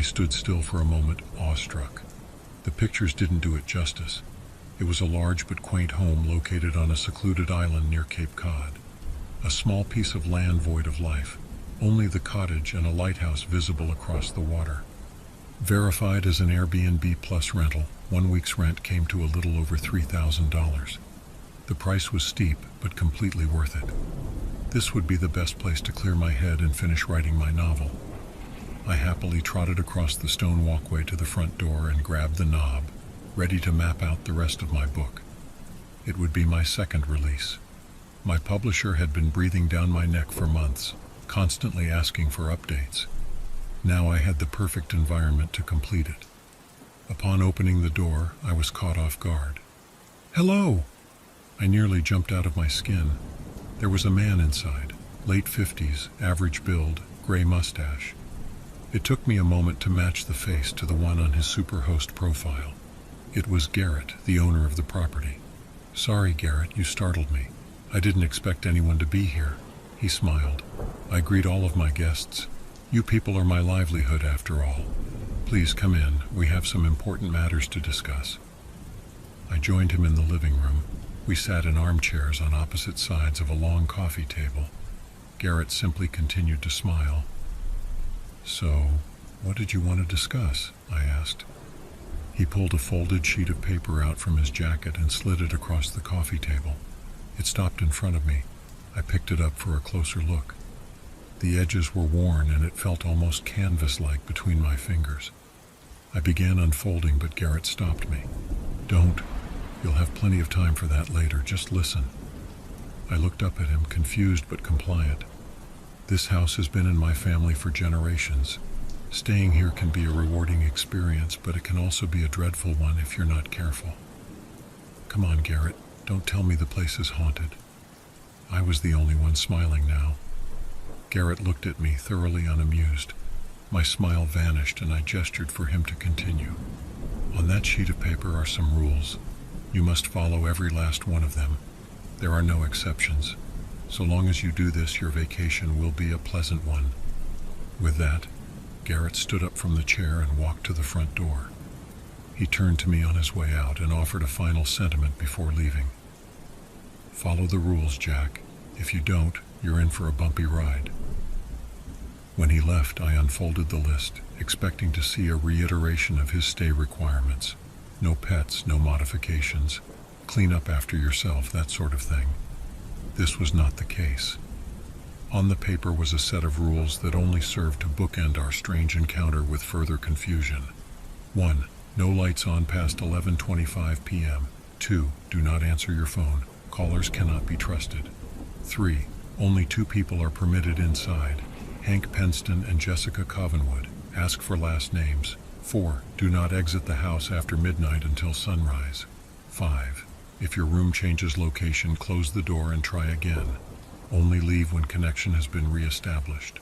stood still for a moment, awestruck. The pictures didn't do it justice. It was a large but quaint home located on a secluded island near Cape Cod. A small piece of land void of life, only the cottage and a lighthouse visible across the water. Verified as an Airbnb plus rental, 1 week's rent came to a little over $3,000. The price was steep, but completely worth it. This would be the best place to clear my head and finish writing my novel. I happily trotted across the stone walkway to the front door and grabbed the knob, ready to map out the rest of my book. It would be my second release. My publisher had been breathing down my neck for months, constantly asking for updates. Now I had the perfect environment to complete it. Upon opening the door, I was caught off guard. "Hello!" I nearly jumped out of my skin. There was a man inside, late 50s, average build, gray mustache. It took me a moment to match the face to the one on his Superhost profile. It was Garrett, the owner of the property. "Sorry, Garrett, you startled me. I didn't expect anyone to be here." He smiled. "I greet all of my guests. You people are my livelihood after all. Please come in, we have some important matters to discuss." I joined him in the living room. We sat in armchairs on opposite sides of a long coffee table. Garrett simply continued to smile. "So, what did you want to discuss?" I asked. He pulled a folded sheet of paper out from his jacket and slid it across the coffee table. It stopped in front of me. I picked it up for a closer look. The edges were worn and it felt almost canvas-like between my fingers. I began unfolding, but Garrett stopped me. "Don't. You'll have plenty of time for that later. Just listen." I looked up at him, confused but compliant. "This house has been in my family for generations. Staying here can be a rewarding experience, but it can also be a dreadful one if you're not careful." "Come on, Garrett. Don't tell me the place is haunted." I was the only one smiling now. Garrett looked at me, thoroughly unamused. My smile vanished and I gestured for him to continue. "On that sheet of paper are some rules. You must follow every last one of them. There are no exceptions. So long as you do this, your vacation will be a pleasant one." With that, Garrett stood up from the chair and walked to the front door. He turned to me on his way out and offered a final sentiment before leaving. "Follow the rules, Jack. If you don't, you're in for a bumpy ride." When he left, I unfolded the list, expecting to see a reiteration of his stay requirements. No pets, no modifications, clean up after yourself, that sort of thing. This was not the case. On the paper was a set of rules that only served to bookend our strange encounter with further confusion. 1. No lights on past 11:25 p.m. 2. Do not answer your phone. Callers cannot be trusted. 3. Only 2 people are permitted inside. Hank Penston and Jessica Covenwood. Ask for last names. 4. Do not exit the house after midnight until sunrise. 5. If your room changes location, close the door and try again. Only leave when connection has been re-established.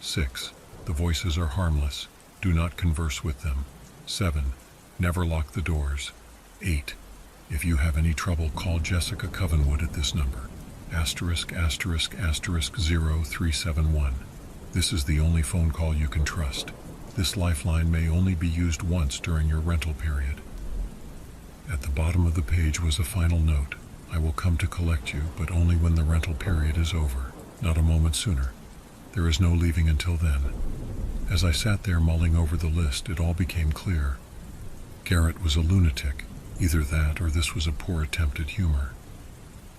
6. The voices are harmless. Do not converse with them. 7. Never lock the doors. 8. If you have any trouble, call Jessica Covenwood at this number. ***0371. This is the only phone call you can trust. This lifeline may only be used once during your rental period." At the bottom of the page was a final note. "I will come to collect you, but only when the rental period is over, not a moment sooner. There is no leaving until then." As I sat there mulling over the list, it all became clear. Garrett was a lunatic. Either that or this was a poor attempt at humor.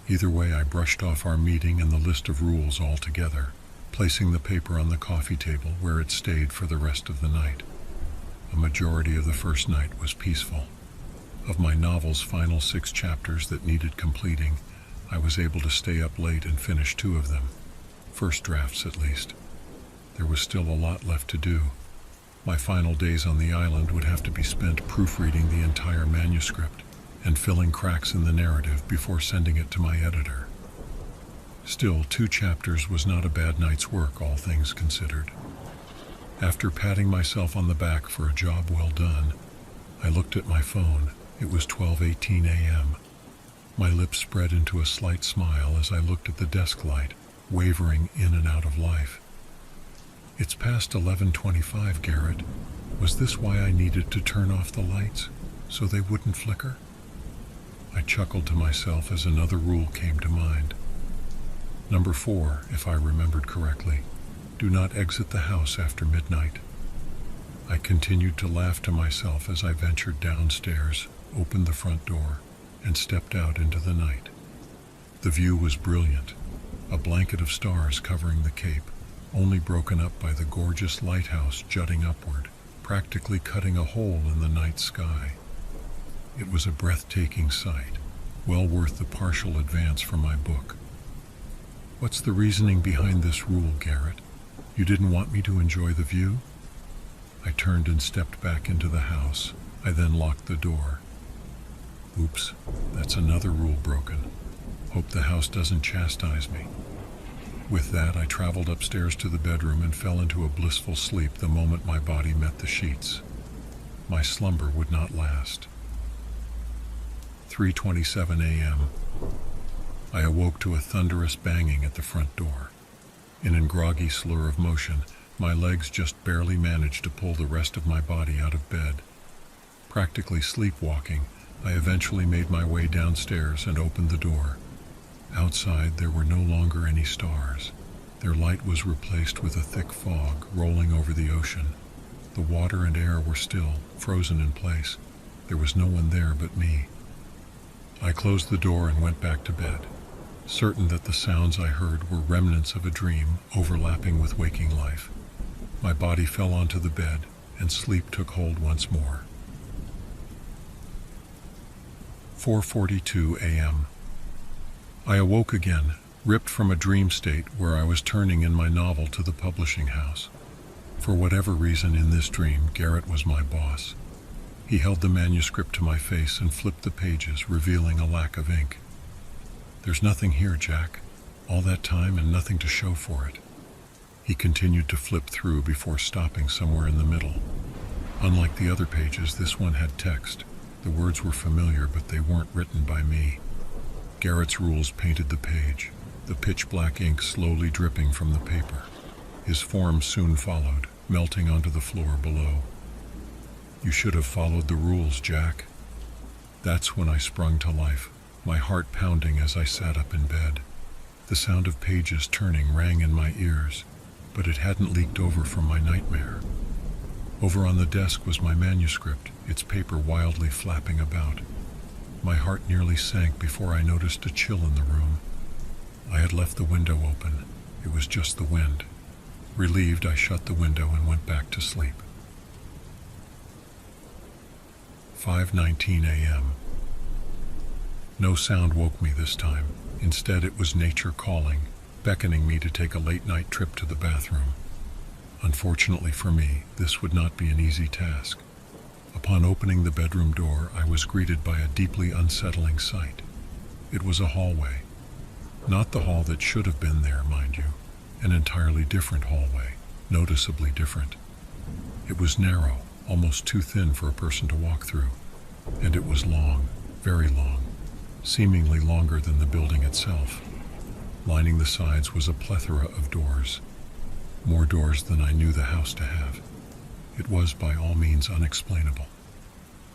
Either way, I brushed off our meeting and the list of rules altogether, placing the paper on the coffee table where it stayed for the rest of the night. A majority of the first night was peaceful. Of my novel's final 6 chapters that needed completing, I was able to stay up late and finish 2 of them. First drafts, at least. There was still a lot left to do. My final days on the island would have to be spent proofreading the entire manuscript and filling cracks in the narrative before sending it to my editor. Still, 2 chapters was not a bad night's work, all things considered. After patting myself on the back for a job well done, I looked at my phone. It was 12:18 a.m. My lips spread into a slight smile as I looked at the desk light, wavering in and out of life. "It's past 11:25, Garrett. Was this why I needed to turn off the lights, so they wouldn't flicker? I chuckled to myself as another rule came to mind. Number 4, if I remembered correctly, do not exit the house after midnight. I continued to laugh to myself as I ventured downstairs, opened the front door, and stepped out into the night. The view was brilliant, a blanket of stars covering the cape, only broken up by the gorgeous lighthouse jutting upward, practically cutting a hole in the night sky. It was a breathtaking sight, well worth the partial advance from my book. What's the reasoning behind this rule, Garrett? You didn't want me to enjoy the view? I turned and stepped back into the house. I then locked the door. Oops, that's another rule broken. Hope the house doesn't chastise me. With that, I traveled upstairs to the bedroom and fell into a blissful sleep the moment my body met the sheets. My slumber would not last. 3:27 a.m. I awoke to a thunderous banging at the front door. In a groggy slur of motion, my legs just barely managed to pull the rest of my body out of bed. Practically sleepwalking, I eventually made my way downstairs and opened the door. Outside, there were no longer any stars. Their light was replaced with a thick fog rolling over the ocean. The water and air were still, frozen in place. There was no one there but me. I closed the door and went back to bed, certain that the sounds I heard were remnants of a dream overlapping with waking life. My body fell onto the bed, and sleep took hold once more. 4:42 a.m. I awoke again, ripped from a dream state where I was turning in my novel to the publishing house. For whatever reason in this dream, Garrett was my boss. He held the manuscript to my face and flipped the pages, revealing a lack of ink. "There's nothing here, Jack. All that time and nothing to show for it." He continued to flip through before stopping somewhere in the middle. Unlike the other pages, this one had text. The words were familiar, but they weren't written by me. Garrett's rules painted the page, the pitch-black ink slowly dripping from the paper. His form soon followed, melting onto the floor below. "You should have followed the rules, Jack." That's when I sprung to life, my heart pounding as I sat up in bed. The sound of pages turning rang in my ears, but it hadn't leaked over from my nightmare. Over on the desk was my manuscript, its paper wildly flapping about. My heart nearly sank before I noticed a chill in the room. I had left the window open. It was just the wind. Relieved, I shut the window and went back to sleep. 5:19 a.m. No sound woke me this time. Instead, it was nature calling, beckoning me to take a late-night trip to the bathroom. Unfortunately for me, this would not be an easy task. Upon opening the bedroom door, I was greeted by a deeply unsettling sight. It was a hallway. Not the hall that should have been there, mind you. An entirely different hallway, noticeably different. It was narrow, almost too thin for a person to walk through. And it was long, very long, seemingly longer than the building itself. Lining the sides was a plethora of doors. More doors than I knew the house to have. It was by all means unexplainable.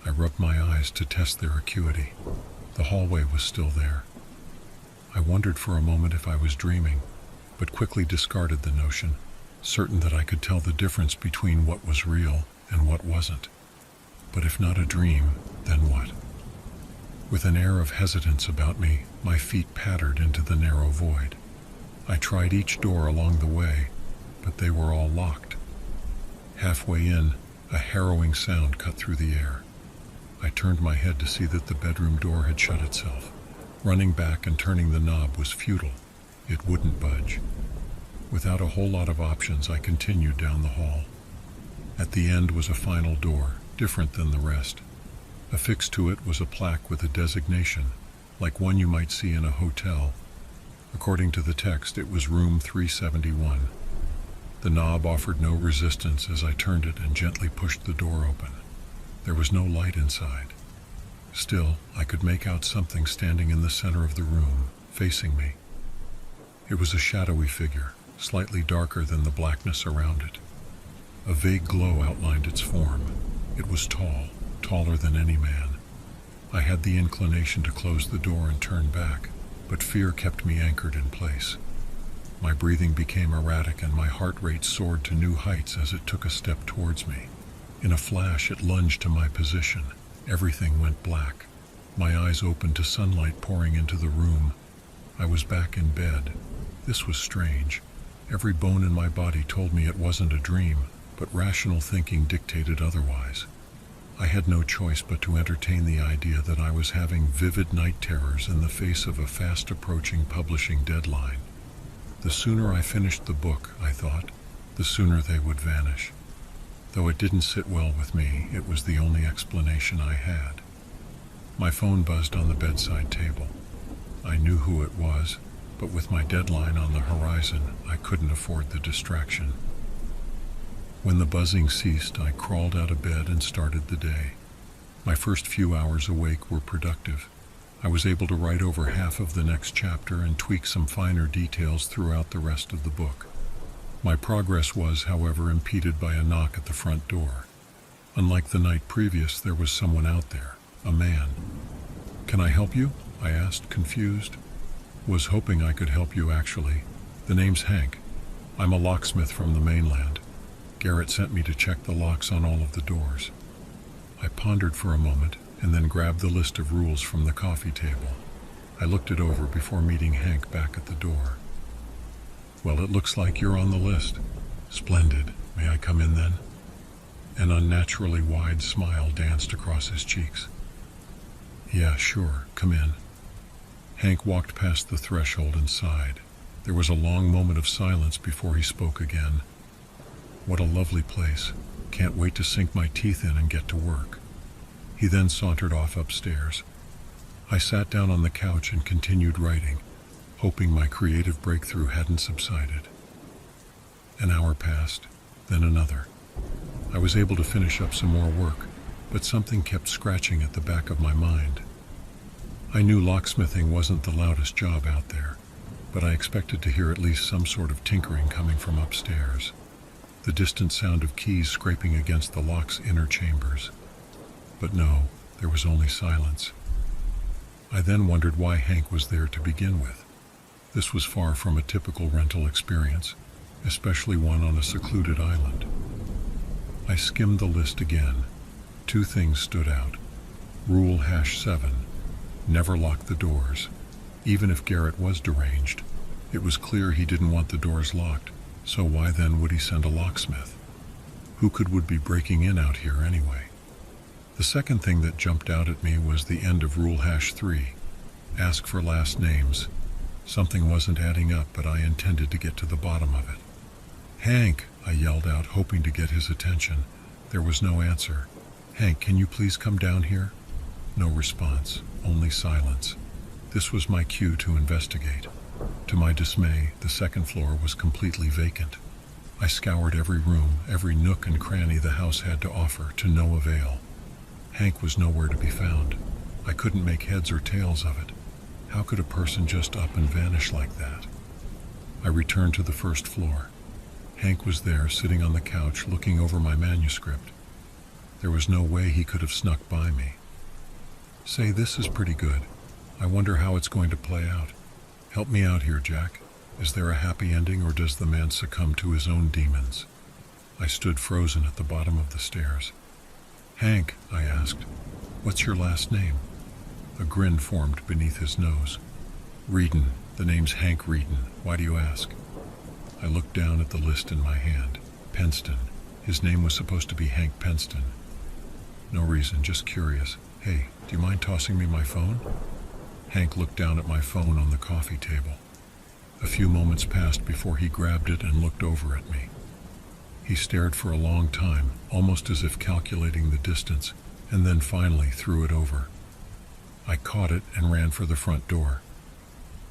I rubbed my eyes to test their acuity. The hallway was still there. I wondered for a moment if I was dreaming, but quickly discarded the notion, certain that I could tell the difference between what was real and what wasn't. But if not a dream, then what? With an air of hesitance about me, my feet pattered into the narrow void. I tried each door along the way, but they were all locked. Halfway in, a harrowing sound cut through the air. I turned my head to see that the bedroom door had shut itself. Running back and turning the knob was futile. It wouldn't budge. Without a whole lot of options, I continued down the hall. At the end was a final door, different than the rest. Affixed to it was a plaque with a designation, like one you might see in a hotel. According to the text, it was room 371. The knob offered no resistance as I turned it and gently pushed the door open. There was no light inside. Still, I could make out something standing in the center of the room, facing me. It was a shadowy figure, slightly darker than the blackness around it. A vague glow outlined its form. It was tall, taller than any man. I had the inclination to close the door and turn back, but fear kept me anchored in place. My breathing became erratic and my heart rate soared to new heights as it took a step towards me. In a flash, it lunged to my position. Everything went black. My eyes opened to sunlight pouring into the room. I was back in bed. This was strange. Every bone in my body told me it wasn't a dream, but rational thinking dictated otherwise. I had no choice but to entertain the idea that I was having vivid night terrors in the face of a fast-approaching publishing deadline. The sooner I finished the book, I thought, the sooner they would vanish. Though it didn't sit well with me, it was the only explanation I had. My phone buzzed on the bedside table. I knew who it was, but with my deadline on the horizon, I couldn't afford the distraction. When the buzzing ceased, I crawled out of bed and started the day. My first few hours awake were productive. I was able to write over half of the next chapter and tweak some finer details throughout the rest of the book. My progress was, however, impeded by a knock at the front door. Unlike the night previous, there was someone out there, a man. "Can I help you?" I asked, confused. "Was hoping I could help you, actually. The name's Hank. I'm a locksmith from the mainland. Garrett sent me to check the locks on all of the doors." I pondered for a moment and then grabbed the list of rules from the coffee table. I looked it over before meeting Hank back at the door. "Well, it looks like you're on the list." "Splendid. May I come in then?" An unnaturally wide smile danced across his cheeks. "Yeah, sure. Come in." Hank walked past the threshold and sighed. There was a long moment of silence before he spoke again. "What a lovely place. Can't wait to sink my teeth in and get to work." He then sauntered off upstairs. I sat down on the couch and continued writing, hoping my creative breakthrough hadn't subsided. An hour passed, then another. I was able to finish up some more work, but something kept scratching at the back of my mind. I knew locksmithing wasn't the loudest job out there, but I expected to hear at least some sort of tinkering coming from upstairs. The distant sound of keys scraping against the lock's inner chambers. But no, there was only silence. I then wondered why Hank was there to begin with. This was far from a typical rental experience, especially one on a secluded island. I skimmed the list again. 2 things stood out. Rule #7, never lock the doors. Even if Garrett was deranged, it was clear he didn't want the doors locked, so why then would he send a locksmith? Who would be breaking in out here anyway? The second thing that jumped out at me was the end of Rule #3, ask for last names. Something wasn't adding up, but I intended to get to the bottom of it. "Hank," I yelled out, hoping to get his attention. There was no answer. "Hank, can you please come down here?" No response, only silence. This was my cue to investigate. To my dismay, the second floor was completely vacant. I scoured every room, every nook and cranny the house had to offer, to no avail. Hank was nowhere to be found. I couldn't make heads or tails of it. How could a person just up and vanish like that? I returned to the first floor. Hank was there, sitting on the couch, looking over my manuscript. There was no way he could have snuck by me. "Say, this is pretty good. I wonder how it's going to play out. Help me out here, Jack. Is there a happy ending, or does the man succumb to his own demons?" I stood frozen at the bottom of the stairs. "Hank," I asked, "what's your last name?" A grin formed beneath his nose. "Reedon. The name's Hank Reedon. Why do you ask?" I looked down at the list in my hand. Penston. His name was supposed to be Hank Penston. "No reason, just curious. Hey, do you mind tossing me my phone?" Hank looked down at my phone on the coffee table. A few moments passed before he grabbed it and looked over at me. He stared for a long time, almost as if calculating the distance, and then finally threw it over. I caught it and ran for the front door.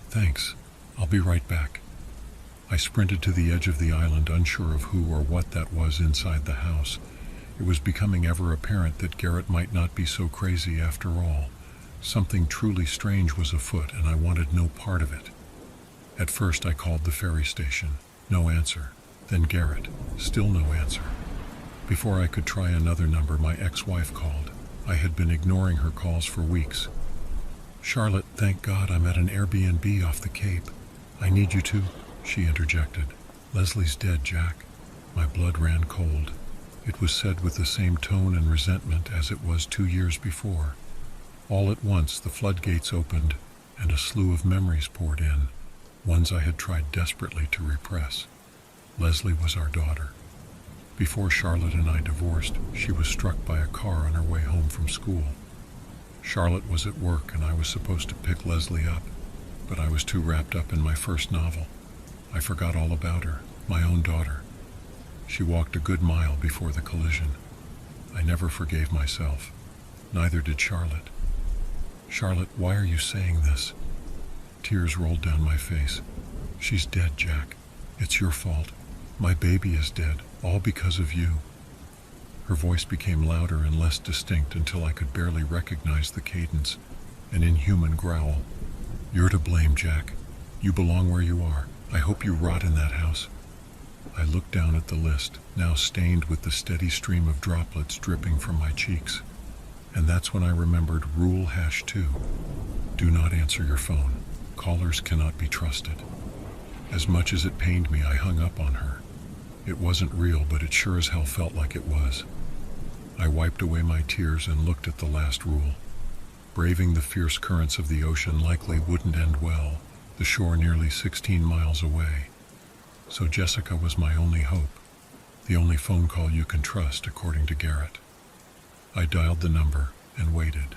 "Thanks. I'll be right back." I sprinted to the edge of the island, unsure of who or what that was inside the house. It was becoming ever apparent that Garrett might not be so crazy after all. Something truly strange was afoot, and I wanted no part of it. At first I called the ferry station. No answer. Then Garrett. Still no answer. Before I could try another number, my ex-wife called. I had been ignoring her calls for weeks. "Charlotte, thank God I'm at an Airbnb off the Cape. I need you to," she interjected. "Leslie's dead, Jack." My blood ran cold. It was said with the same tone and resentment as it was 2 years before. All at once, the floodgates opened, and a slew of memories poured in, ones I had tried desperately to repress. Leslie was our daughter. Before Charlotte and I divorced, she was struck by a car on her way home from school. Charlotte was at work, and I was supposed to pick Leslie up, but I was too wrapped up in my first novel. I forgot all about her, my own daughter. She walked a good mile before the collision. I never forgave myself. Neither did Charlotte. "Charlotte, why are you saying this?" Tears rolled down my face. "She's dead, Jack. It's your fault. My baby is dead, all because of you." Her voice became louder and less distinct until I could barely recognize the cadence, an inhuman growl. "You're to blame, Jack. You belong where you are. I hope you rot in that house." I looked down at the list, now stained with the steady stream of droplets dripping from my cheeks. And that's when I remembered Rule #2. Do not answer your phone. Callers cannot be trusted. As much as it pained me, I hung up on her. It wasn't real, but it sure as hell felt like it was. I wiped away my tears and looked at the last rule. Braving the fierce currents of the ocean likely wouldn't end well, the shore nearly 16 miles away. So Jessica was my only hope, the only phone call you can trust, according to Garrett. I dialed the number and waited.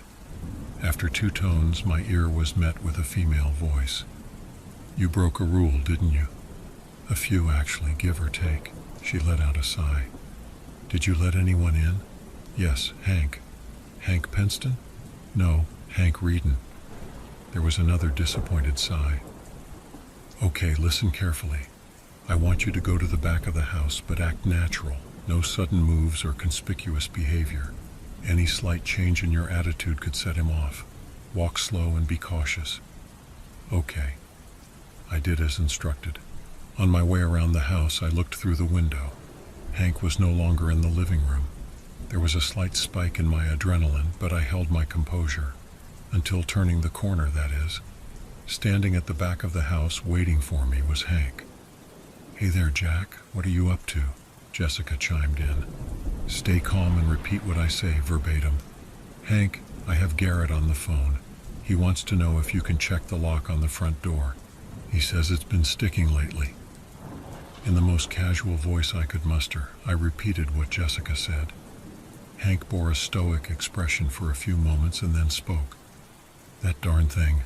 After 2 tones, my ear was met with a female voice. "You broke a rule, didn't you?" "A few, actually, give or take." She let out a sigh. "Did you let anyone in?" "Yes, Hank." "Hank Penston?" "No, Hank Reedon." There was another disappointed sigh. "Okay, listen carefully. I want you to go to the back of the house, but act natural. No sudden moves or conspicuous behavior. Any slight change in your attitude could set him off. Walk slow and be cautious." "Okay." I did as instructed. On my way around the house, I looked through the window. Hank was no longer in the living room. There was a slight spike in my adrenaline, but I held my composure. Until turning the corner, that is. Standing at the back of the house, waiting for me, was Hank. "Hey there, Jack. What are you up to?" Jessica chimed in. "Stay calm and repeat what I say verbatim." "Hank, I have Garrett on the phone. He wants to know if you can check the lock on the front door. He says it's been sticking lately." In the most casual voice I could muster, I repeated what Jessica said. Hank bore a stoic expression for a few moments and then spoke. "That darn thing.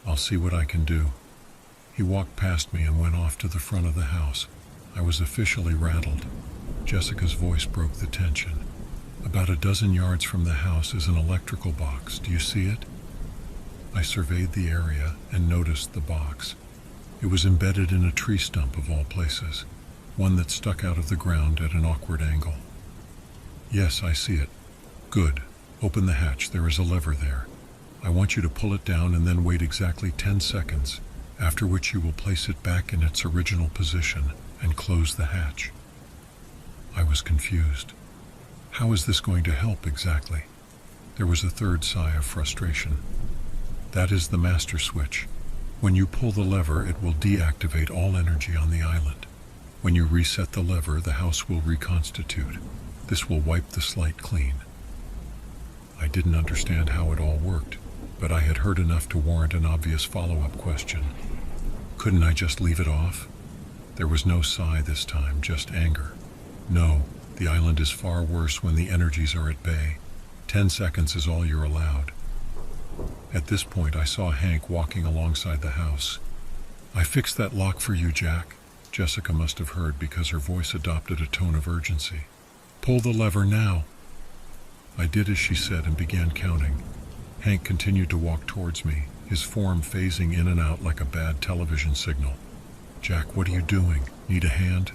I'll see what I can do." He walked past me and went off to the front of the house. I was officially rattled. Jessica's voice broke the tension. "About a dozen yards from the house is an electrical box. Do you see it?" I surveyed the area and noticed the box. It was embedded in a tree stump of all places, one that stuck out of the ground at an awkward angle. "Yes, I see it." "Good. Open the hatch. There is a lever there. I want you to pull it down and then wait exactly 10 seconds, after which you will place it back in its original position and close the hatch." I was confused. How is this going to help exactly? There was a third sigh of frustration. "That is the master switch. When you pull the lever, it will deactivate all energy on the island. When you reset the lever, the house will reconstitute. This will wipe the slate clean." I didn't understand how it all worked, but I had heard enough to warrant an obvious follow-up question. Couldn't I just leave it off? There was no sigh this time, just anger. "No, the island is far worse when the energies are at bay. 10 seconds is all you're allowed." At this point, I saw Hank walking alongside the house. "I fixed that lock for you, Jack." Jessica must have heard because her voice adopted a tone of urgency. "Pull the lever now." I did as she said and began counting. Hank continued to walk towards me, his form phasing in and out like a bad television signal. "Jack, what are you doing? Need a hand?"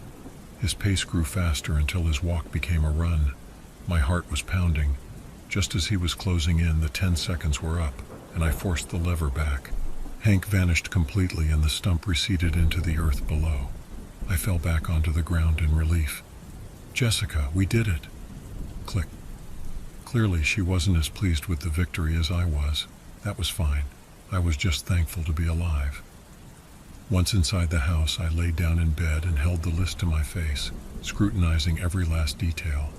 His pace grew faster until his walk became a run. My heart was pounding. Just as he was closing in, the 10 seconds were up, and I forced the lever back. Hank vanished completely and the stump receded into the earth below. I fell back onto the ground in relief. "Jessica, we did it." click. Clearly, she wasn't as pleased with the victory as I was. That was fine. I was just thankful to be alive. Once inside the house, I laid down in bed and held the list to my face, scrutinizing every last detail.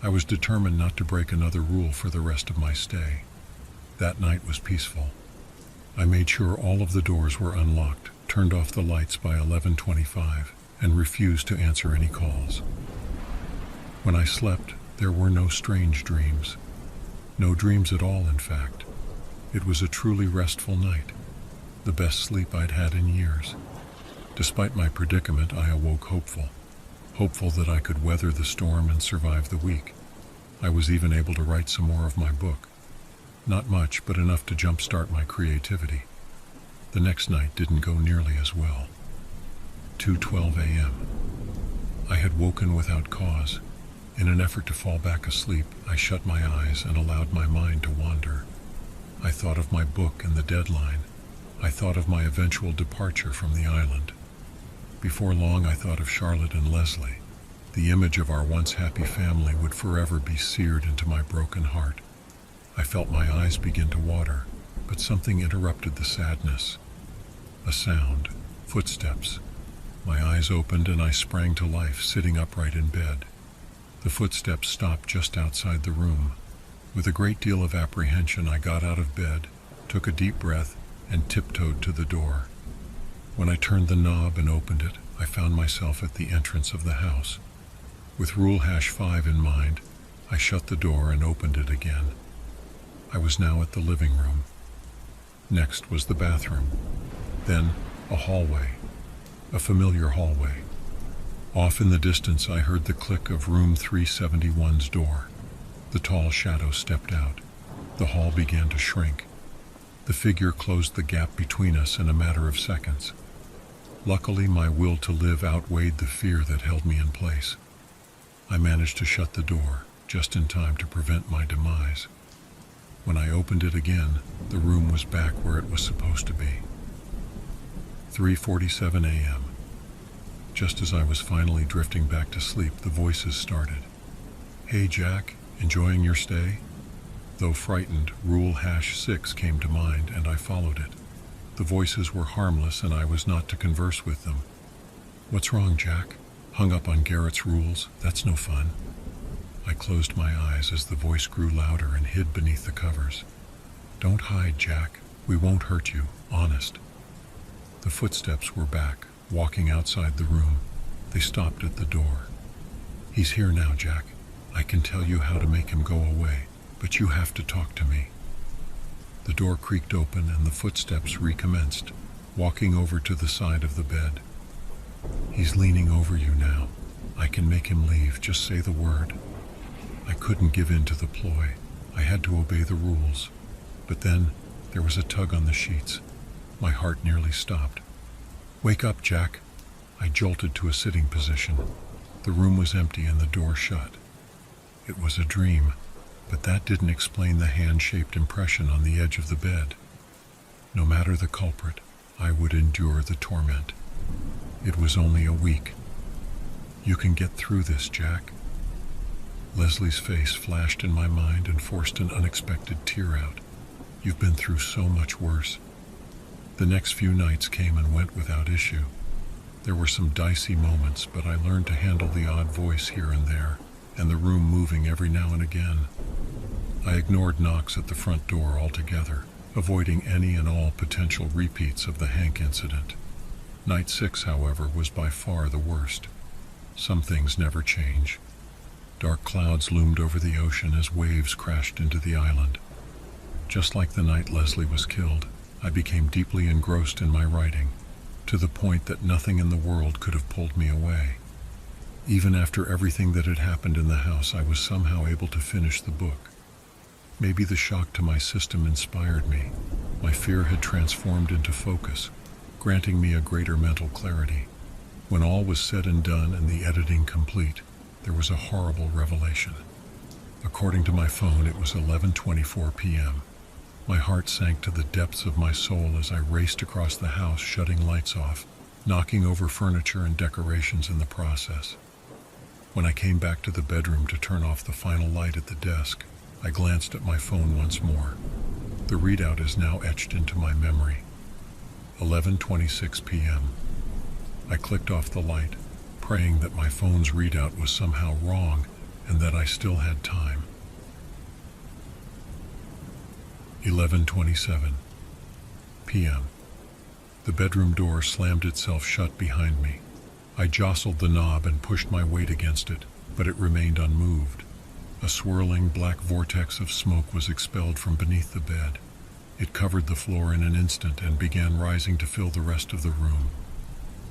I was determined not to break another rule for the rest of my stay. That night was peaceful. I made sure all of the doors were unlocked, turned off the lights by 11:25, and refused to answer any calls. When I slept, there were no strange dreams. No dreams at all, in fact. It was a truly restful night, the best sleep I'd had in years. Despite my predicament, I awoke hopeful that I could weather the storm and survive the week. I was even able to write some more of my book. Not much, but enough to jumpstart my creativity. The next night didn't go nearly as well. 2:12 a.m. I had woken without cause. In an effort to fall back asleep, I shut my eyes and allowed my mind to wander. I thought of my book and the deadline. I thought of my eventual departure from the island. Before long, I thought of Charlotte and Leslie. The image of our once happy family would forever be seared into my broken heart. I felt my eyes begin to water, but something interrupted the sadness. A sound, footsteps. My eyes opened and I sprang to life, sitting upright in bed. The footsteps stopped just outside the room. With a great deal of apprehension, I got out of bed, took a deep breath, and tiptoed to the door. When I turned the knob and opened it, I found myself at the entrance of the house. With Rule #5 in mind, I shut the door and opened it again. I was now at the living room. Next was the bathroom. Then a hallway, a familiar hallway. Off in the distance, I heard the click of room 371's door. The tall shadow stepped out. The hall began to shrink. The figure closed the gap between us in a matter of seconds. Luckily, my will to live outweighed the fear that held me in place. I managed to shut the door, just in time to prevent my demise. When I opened it again, the room was back where it was supposed to be. 3:47 a.m. Just as I was finally drifting back to sleep, the voices started. "Hey Jack, enjoying your stay?" Though frightened, Rule #6 came to mind and I followed it. The voices were harmless and I was not to converse with them. "What's wrong, Jack? Hung up on Garrett's rules? That's no fun." I closed my eyes as the voice grew louder and hid beneath the covers. "Don't hide, Jack. We won't hurt you, honest." The footsteps were back, walking outside the room. They stopped at the door. "He's here now, Jack. I can tell you how to make him go away, but you have to talk to me." The door creaked open and the footsteps recommenced, walking over to the side of the bed. "He's leaning over you now. I can make him leave. Just say the word." I couldn't give in to the ploy. I had to obey the rules. But then there was a tug on the sheets. My heart nearly stopped. "Wake up, Jack." I jolted to a sitting position. The room was empty and the door shut. It was a dream, but that didn't explain the hand-shaped impression on the edge of the bed. No matter the culprit, I would endure the torment. It was only a week. "You can get through this, Jack." Leslie's face flashed in my mind and forced an unexpected tear out. "You've been through so much worse." The next few nights came and went without issue. There were some dicey moments, but I learned to handle the odd voice here and there, and the room moving every now and again. I ignored knocks at the front door altogether, avoiding any and all potential repeats of the Hank incident. Night 6, however, was by far the worst. Some things never change. Dark clouds loomed over the ocean as waves crashed into the island. Just like the night Leslie was killed, I became deeply engrossed in my writing, to the point that nothing in the world could have pulled me away. Even after everything that had happened in the house, I was somehow able to finish the book. Maybe the shock to my system inspired me. My fear had transformed into focus, granting me a greater mental clarity. When all was said and done and the editing complete, there was a horrible revelation. According to my phone, it was 11:24 p.m. My heart sank to the depths of my soul as I raced across the house, shutting lights off, knocking over furniture and decorations in the process. When I came back to the bedroom to turn off the final light at the desk, I glanced at my phone once more. The readout is now etched into my memory. 11:26 p.m. I clicked off the light, praying that my phone's readout was somehow wrong and that I still had time. 11:27 p.m. The bedroom door slammed itself shut behind me. I jostled the knob and pushed my weight against it, but it remained unmoved. A swirling black vortex of smoke was expelled from beneath the bed. It covered the floor in an instant and began rising to fill the rest of the room.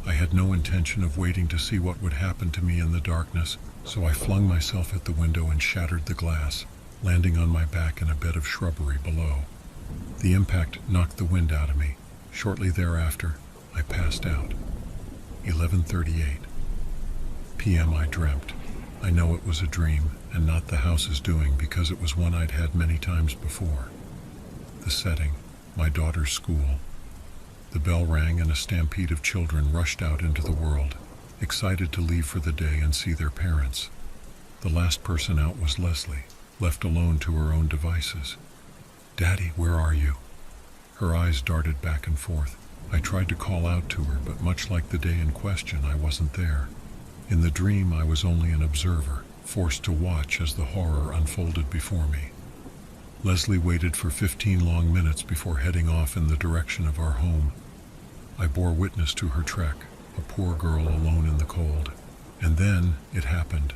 I had no intention of waiting to see what would happen to me in the darkness, so I flung myself at the window and shattered the glass, landing on my back in a bed of shrubbery below. The impact knocked the wind out of me. Shortly thereafter, I passed out. 11:38 p.m. I dreamt. I know it was a dream and not the house's doing because it was one I'd had many times before. The setting, my daughter's school. The bell rang and a stampede of children rushed out into the world, excited to leave for the day and see their parents. The last person out was Leslie, left alone to her own devices. "Daddy, where are you?" Her eyes darted back and forth. I tried to call out to her, but much like the day in question, I wasn't there. In the dream, I was only an observer, forced to watch as the horror unfolded before me. Leslie waited for 15 long minutes before heading off in the direction of our home. I bore witness to her trek, a poor girl alone in the cold. And then it happened.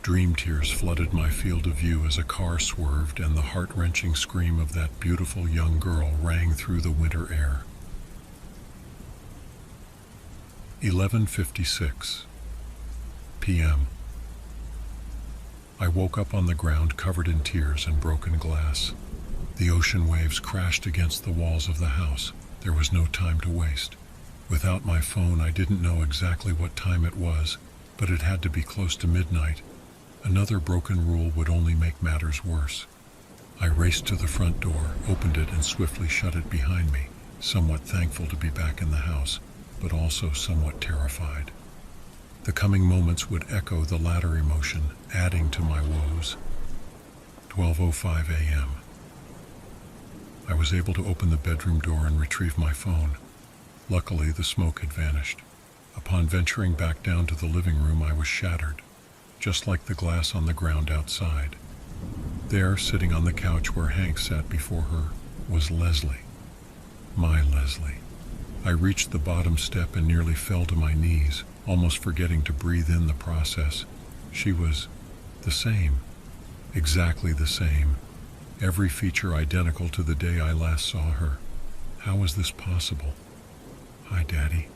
Dream tears flooded my field of view as a car swerved and the heart-wrenching scream of that beautiful young girl rang through the winter air. 11:56 p.m. I woke up on the ground covered in tears and broken glass. The ocean waves crashed against the walls of the house. There was no time to waste. Without my phone, I didn't know exactly what time it was, but it had to be close to midnight. Another broken rule would only make matters worse. I raced to the front door, opened it, and swiftly shut it behind me, somewhat thankful to be back in the house, but also somewhat terrified. The coming moments would echo the latter emotion, adding to my woes. 12:05 a.m. I was able to open the bedroom door and retrieve my phone. Luckily, the smoke had vanished. Upon venturing back down to the living room, I was shattered, just like the glass on the ground outside. There, sitting on the couch where Hank sat before her, was Leslie. My Leslie. I reached the bottom step and nearly fell to my knees, almost forgetting to breathe in the process. She was the same, exactly the same, every feature identical to the day I last saw her. How was this possible? "Hi, Daddy."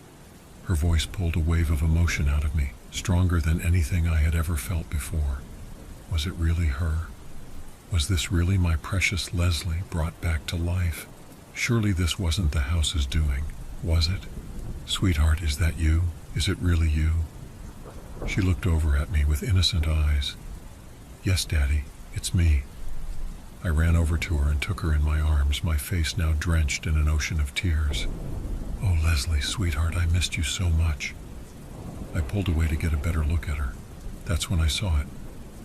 Her voice pulled a wave of emotion out of me, stronger than anything I had ever felt before. Was it really her? Was this really my precious Leslie brought back to life? Surely this wasn't the house's doing, was it? "Sweetheart, is that you? Is it really you?" She looked over at me with innocent eyes. "Yes, Daddy, it's me." I ran over to her and took her in my arms, my face now drenched in an ocean of tears. "Oh, Leslie, sweetheart, I missed you so much." I pulled away to get a better look at her. That's when I saw it.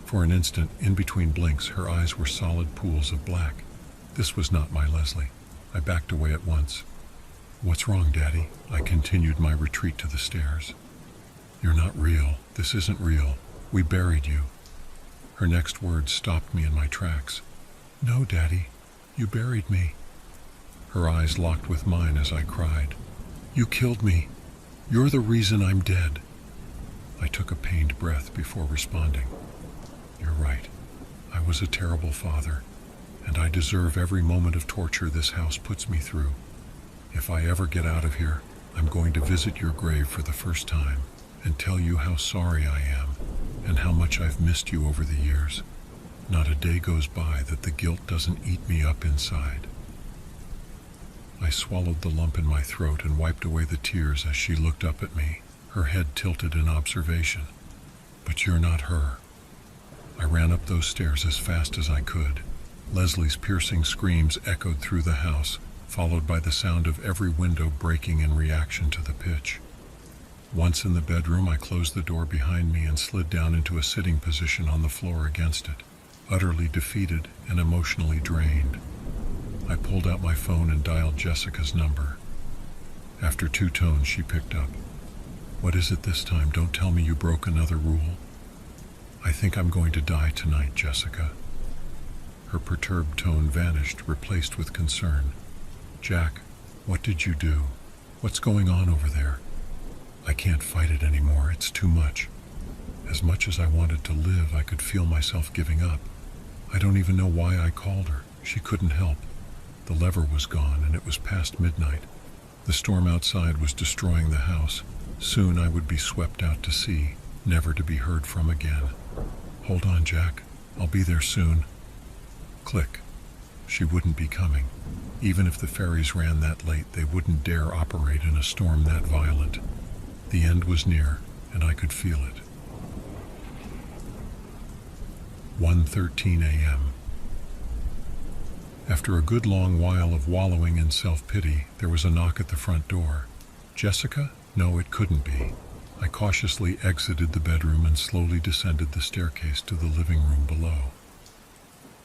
For an instant, in between blinks, her eyes were solid pools of black. This was not my Leslie. I backed away at once. "What's wrong, Daddy?" I continued my retreat to the stairs. "You're not real. This isn't real. We buried you." Her next words stopped me in my tracks. "No, Daddy, you buried me." Her eyes locked with mine as I cried. "You killed me. You're the reason I'm dead." I took a pained breath before responding. "You're right. I was a terrible father, and I deserve every moment of torture this house puts me through. If I ever get out of here, I'm going to visit your grave for the first time and tell you how sorry I am and how much I've missed you over the years. Not a day goes by that the guilt doesn't eat me up inside." I swallowed the lump in my throat and wiped away the tears as she looked up at me, her head tilted in observation. "But you're not her." I ran up those stairs as fast as I could. Leslie's piercing screams echoed through the house, followed by the sound of every window breaking in reaction to the pitch. Once in the bedroom, I closed the door behind me and slid down into a sitting position on the floor against it, utterly defeated and emotionally drained. I pulled out my phone and dialed Jessica's number. After 2 tones, she picked up. "What is it this time? Don't tell me you broke another rule." "I think I'm going to die tonight, Jessica." Her perturbed tone vanished, replaced with concern. "Jack, what did you do? What's going on over there? I can't fight it anymore. It's too much. As much as I wanted to live, I could feel myself giving up. I don't even know why I called her. She couldn't help. The lever was gone, and it was past midnight. The storm outside was destroying the house. Soon I would be swept out to sea, never to be heard from again. Hold on, Jack. I'll be there soon." Click. She wouldn't be coming. Even if the ferries ran that late, they wouldn't dare operate in a storm that violent. The end was near, and I could feel it. 1:13 a.m. After a good long while of wallowing in self-pity, there was a knock at the front door. Jessica? No, it couldn't be. I cautiously exited the bedroom and slowly descended the staircase to the living room below.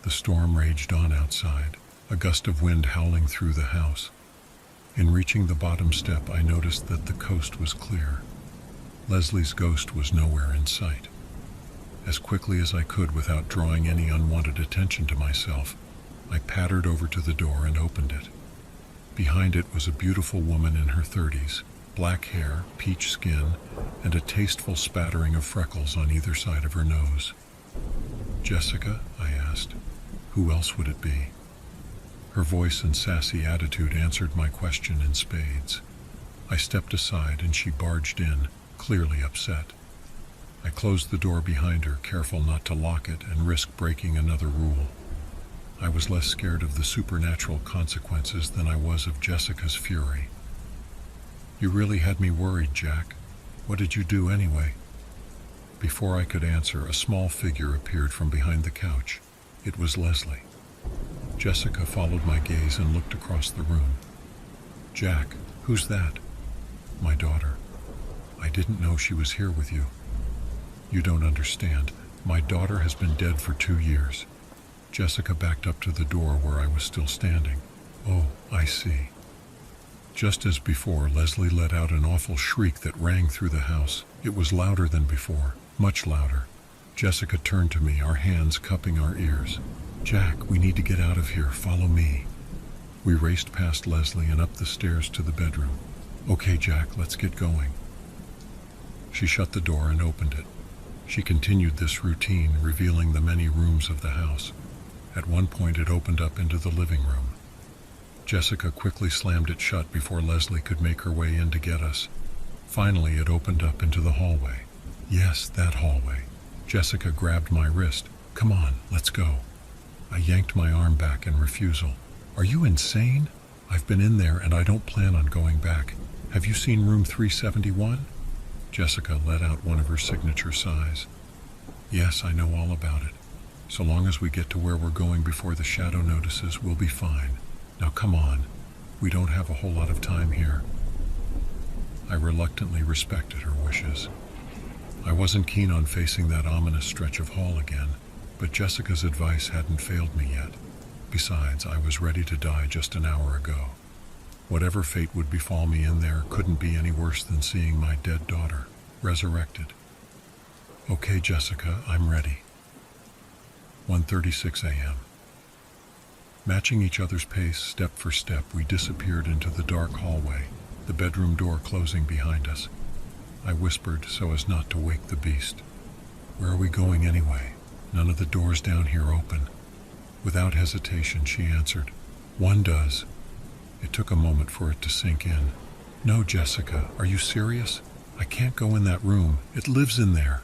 The storm raged on outside, a gust of wind howling through the house. In reaching the bottom step, I noticed that the coast was clear. Leslie's ghost was nowhere in sight. As quickly as I could without drawing any unwanted attention to myself, I pattered over to the door and opened it. Behind it was a beautiful woman in her 30s, black hair, peach skin, and a tasteful spattering of freckles on either side of her nose. "Jessica?" I asked. "Who else would it be?" Her voice and sassy attitude answered my question in spades. I stepped aside and she barged in, clearly upset. I closed the door behind her, careful not to lock it and risk breaking another rule. I was less scared of the supernatural consequences than I was of Jessica's fury. "You really had me worried, Jack. What did you do anyway?" Before I could answer, a small figure appeared from behind the couch. It was Leslie. Jessica followed my gaze and looked across the room. "Jack, who's that?" "My daughter. I didn't know she was here with you." "You don't understand. My daughter has been dead for 2 years. Jessica backed up to the door where I was still standing. "Oh, I see." Just as before, Leslie let out an awful shriek that rang through the house. It was louder than before, much louder. Jessica turned to me, our hands cupping our ears. "Jack, we need to get out of here. Follow me." We raced past Leslie and up the stairs to the bedroom. "Okay, Jack, let's get going." She shut the door and opened it. She continued this routine, revealing the many rooms of the house. At one point, it opened up into the living room. Jessica quickly slammed it shut before Leslie could make her way in to get us. Finally, it opened up into the hallway. Yes, that hallway. Jessica grabbed my wrist. "Come on, let's go." I yanked my arm back in refusal. "Are you insane? I've been in there and I don't plan on going back. Have you seen room 371? Jessica let out one of her signature sighs. "Yes, I know all about it. So long as we get to where we're going before the shadow notices, we'll be fine. Now come on. We don't have a whole lot of time here." I reluctantly respected her wishes. I wasn't keen on facing that ominous stretch of hall again, but Jessica's advice hadn't failed me yet. Besides, I was ready to die just an hour ago. Whatever fate would befall me in there couldn't be any worse than seeing my dead daughter resurrected. "Okay, Jessica, I'm ready." 1:36 a.m. Matching each other's pace step for step, we disappeared into the dark hallway, the bedroom door closing behind us. I whispered so as not to wake the beast. "Where are we going anyway? None of the doors down here open." Without hesitation, she answered, "One does." It took a moment for it to sink in. "No, Jessica, are you serious? I can't go in that room. It lives in there."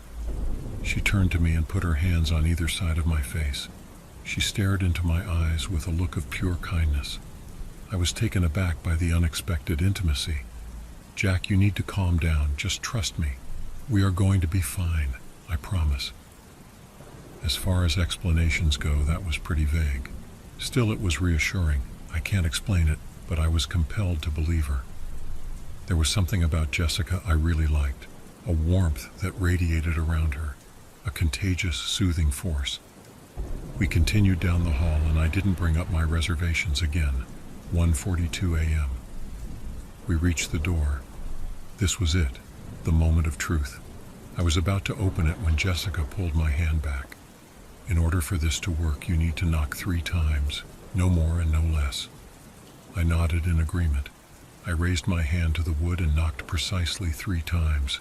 She turned to me and put her hands on either side of my face. She stared into my eyes with a look of pure kindness. I was taken aback by the unexpected intimacy. "Jack, you need to calm down. Just trust me. We are going to be fine, I promise." As far as explanations go, that was pretty vague. Still, it was reassuring. I can't explain it, but I was compelled to believe her. There was something about Jessica I really liked, a warmth that radiated around her, a contagious, soothing force. We continued down the hall and I didn't bring up my reservations again. 1:42 a.m. We reached the door. This was it, the moment of truth. I was about to open it when Jessica pulled my hand back. In order for this to work, you need to knock 3 times, no more and no less. I nodded in agreement. I raised my hand to the wood and knocked precisely 3 times.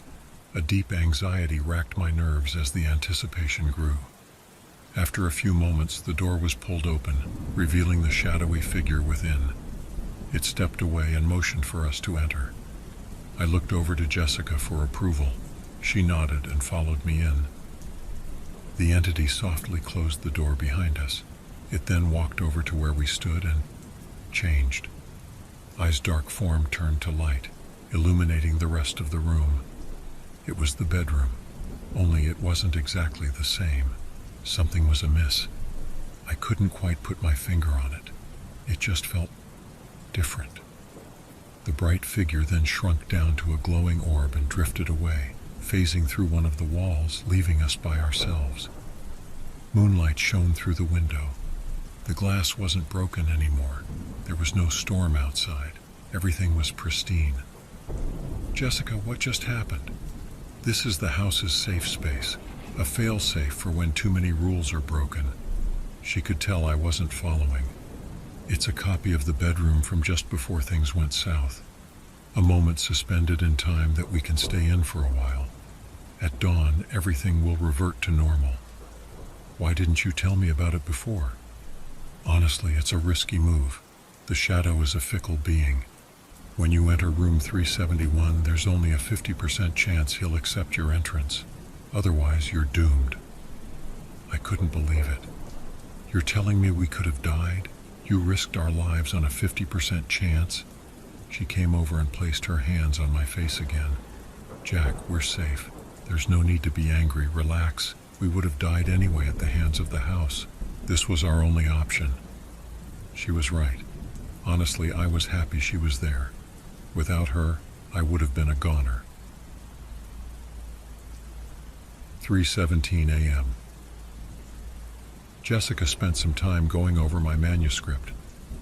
A deep anxiety racked my nerves as the anticipation grew. After a few moments, the door was pulled open, revealing the shadowy figure within. It stepped away and motioned for us to enter. I looked over to Jessica for approval. She nodded and followed me in. The entity softly closed the door behind us. It then walked over to where we stood and changed. I's dark form turned to light, illuminating the rest of the room. It was the bedroom, only it wasn't exactly the same. Something was amiss. I couldn't quite put my finger on it. It just felt different. The bright figure then shrunk down to a glowing orb and drifted away, phasing through one of the walls, leaving us by ourselves. Moonlight shone through the window. The glass wasn't broken anymore. There was no storm outside. Everything was pristine. Jessica, what just happened? This is the house's safe space, a fail-safe for when too many rules are broken. She could tell I wasn't following. It's a copy of the bedroom from just before things went south. A moment suspended in time that we can stay in for a while. At dawn, everything will revert to normal. Why didn't you tell me about it before? Honestly, it's a risky move. The shadow is a fickle being. When you enter room 371, there's only a 50% chance he'll accept your entrance. Otherwise, you're doomed. I couldn't believe it. You're telling me we could have died? You risked our lives on a 50% chance? She came over and placed her hands on my face again. Jack, we're safe. There's no need to be angry. Relax. We would have died anyway at the hands of the house. This was our only option. She was right. Honestly, I was happy she was there. Without her, I would have been a goner. 3:17 a.m. Jessica spent some time going over my manuscript.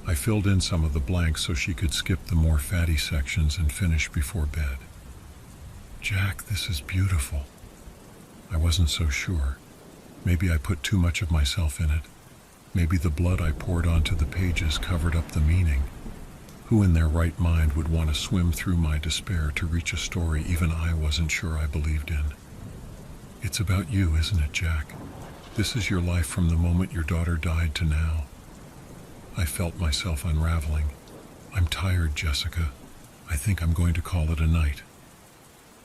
I filled in some of the blanks so she could skip the more fatty sections and finish before bed. Jack, this is beautiful. I wasn't so sure. Maybe I put too much of myself in it. Maybe the blood I poured onto the pages covered up the meaning. Who in their right mind would want to swim through my despair to reach a story even I wasn't sure I believed in? It's about you, isn't it, Jack? This is your life from the moment your daughter died to now. I felt myself unraveling. I'm tired, Jessica. I think I'm going to call it a night.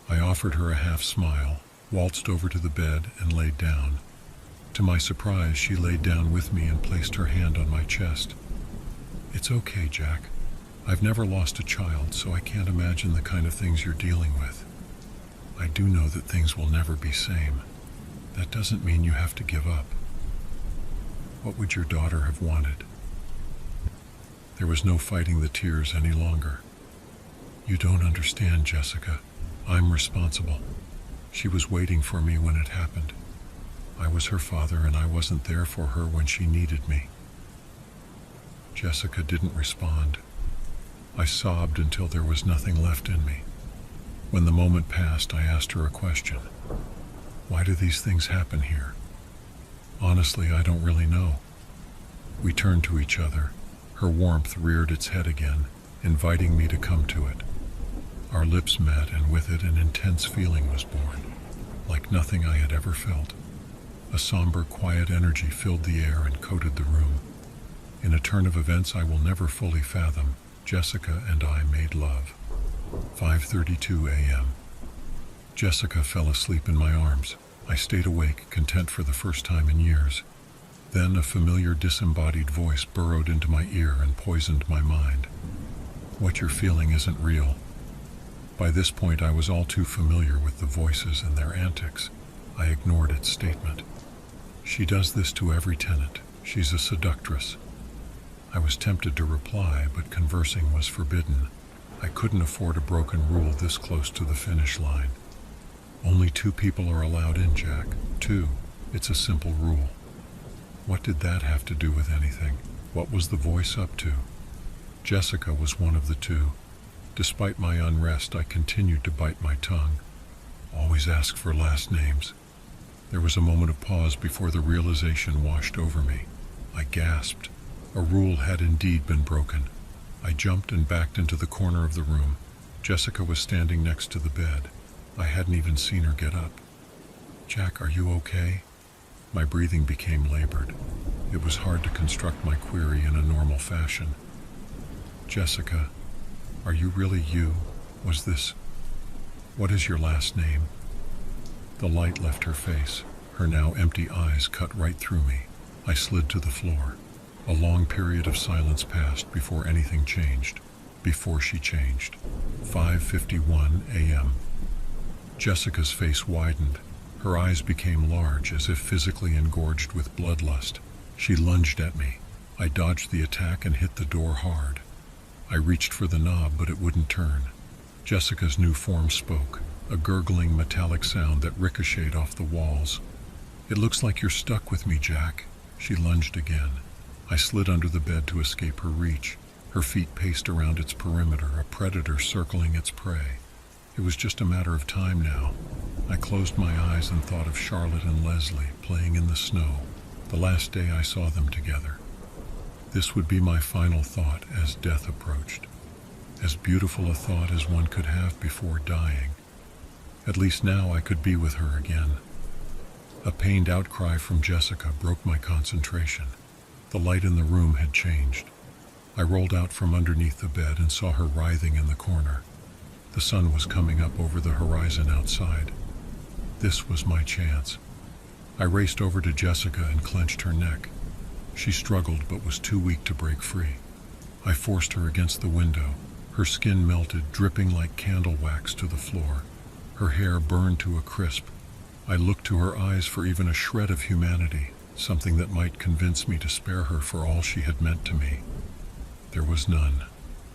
I offered her a half smile, waltzed over to the bed, and laid down. To my surprise, she laid down with me and placed her hand on my chest. It's okay, Jack. I've never lost a child, so I can't imagine the kind of things you're dealing with. I do know that things will never be same. That doesn't mean you have to give up. What would your daughter have wanted? There was no fighting the tears any longer. You don't understand, Jessica. I'm responsible. She was waiting for me when it happened. I was her father and I wasn't there for her when she needed me. Jessica didn't respond. I sobbed until there was nothing left in me. When the moment passed, I asked her a question. Why do these things happen here? Honestly, I don't really know. We turned to each other. Her warmth reared its head again, inviting me to come to it. Our lips met, and with it an intense feeling was born, like nothing I had ever felt. A somber, quiet energy filled the air and coated the room. In a turn of events I will never fully fathom, Jessica and I made love. 5:32 a.m. Jessica fell asleep in my arms. I stayed awake, content for the first time in years. Then a familiar disembodied voice burrowed into my ear and poisoned my mind. What you're feeling isn't real. By this point I was all too familiar with the voices and their antics. I ignored its statement. She does this to every tenant. She's a seductress. I was tempted to reply, but conversing was forbidden. I couldn't afford a broken rule this close to the finish line. Only 2 people are allowed in, Jack. 2. It's a simple rule. What did that have to do with anything? What was the voice up to? Jessica was one of the 2. Despite my unrest, I continued to bite my tongue. Always ask for last names. There was a moment of pause before the realization washed over me. I gasped. A rule had indeed been broken. I jumped and backed into the corner of the room. Jessica was standing next to the bed. I hadn't even seen her get up. Jack, are you okay? My breathing became labored. It was hard to construct my query in a normal fashion. Jessica, are you really you? Was this... What is your last name? The light left her face. Her now empty eyes cut right through me. I slid to the floor. A long period of silence passed before anything changed. Before she changed. 5:51 a.m. Jessica's face widened. Her eyes became large, as if physically engorged with bloodlust. She lunged at me. I dodged the attack and hit the door hard. I reached for the knob, but it wouldn't turn. Jessica's new form spoke, a gurgling metallic sound that ricocheted off the walls. It looks like you're stuck with me, Jack. She lunged again. I slid under the bed to escape her reach. Her feet paced around its perimeter, a predator circling its prey. It was just a matter of time now. I closed my eyes and thought of Charlotte and Leslie playing in the snow, the last day I saw them together. This would be my final thought as death approached. As beautiful a thought as one could have before dying. At least now I could be with her again. A pained outcry from Jessica broke my concentration. The light in the room had changed. I rolled out from underneath the bed and saw her writhing in the corner. The sun was coming up over the horizon outside. This was my chance. I raced over to Jessica and clenched her neck. She struggled but was too weak to break free. I forced her against the window. Her skin melted, dripping like candle wax to the floor. Her hair burned to a crisp. I looked to her eyes for even a shred of humanity, something that might convince me to spare her for all she had meant to me. There was none,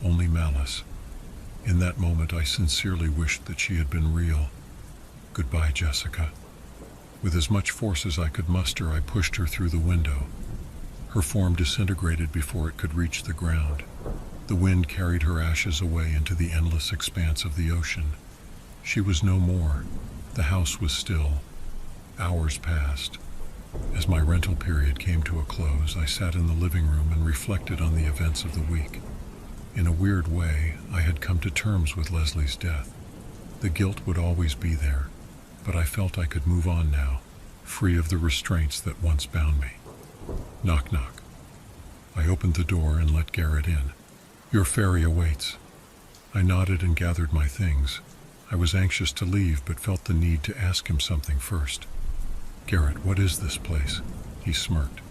only malice. In that moment, I sincerely wished that she had been real. Goodbye, Jessica. With as much force as I could muster, I pushed her through the window. Her form disintegrated before it could reach the ground. The wind carried her ashes away into the endless expanse of the ocean. She was no more. The house was still. Hours passed. As my rental period came to a close, I sat in the living room and reflected on the events of the week. In a weird way, I had come to terms with Leslie's death. The guilt would always be there, but I felt I could move on now, free of the restraints that once bound me. Knock, knock. I opened the door and let Garrett in. Your ferry awaits. I nodded and gathered my things. I was anxious to leave, but felt the need to ask him something first. Garrett, what is this place? He smirked.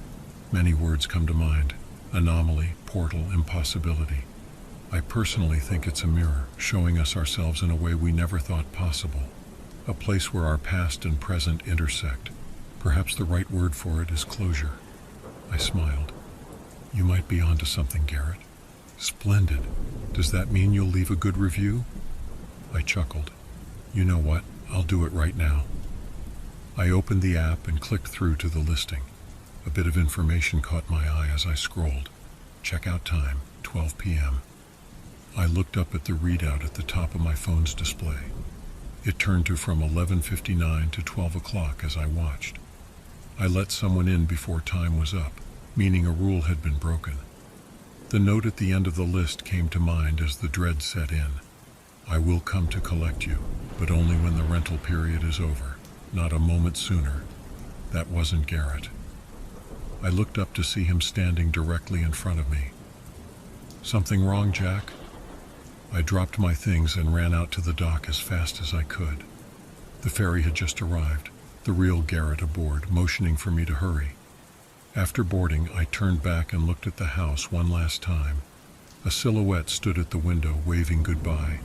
Many words come to mind. Anomaly, portal, impossibility. I personally think it's a mirror, showing us ourselves in a way we never thought possible. A place where our past and present intersect. Perhaps the right word for it is closure. I smiled. You might be onto something, Garrett. Splendid. Does that mean you'll leave a good review? I chuckled. You know what? I'll do it right now. I opened the app and clicked through to the listing. A bit of information caught my eye as I scrolled. Checkout time, 12 p.m. I looked up at the readout at the top of my phone's display. It turned to from 11:59 to 12 o'clock as I watched. I let someone in before time was up, meaning a rule had been broken. The note at the end of the list came to mind as the dread set in. I will come to collect you, but only when the rental period is over, not a moment sooner. That wasn't Garrett. I looked up to see him standing directly in front of me. Something wrong, Jack? I dropped my things and ran out to the dock as fast as I could. The ferry had just arrived, the real Garrett aboard, motioning for me to hurry. After boarding, I turned back and looked at the house one last time. A silhouette stood at the window, waving goodbye.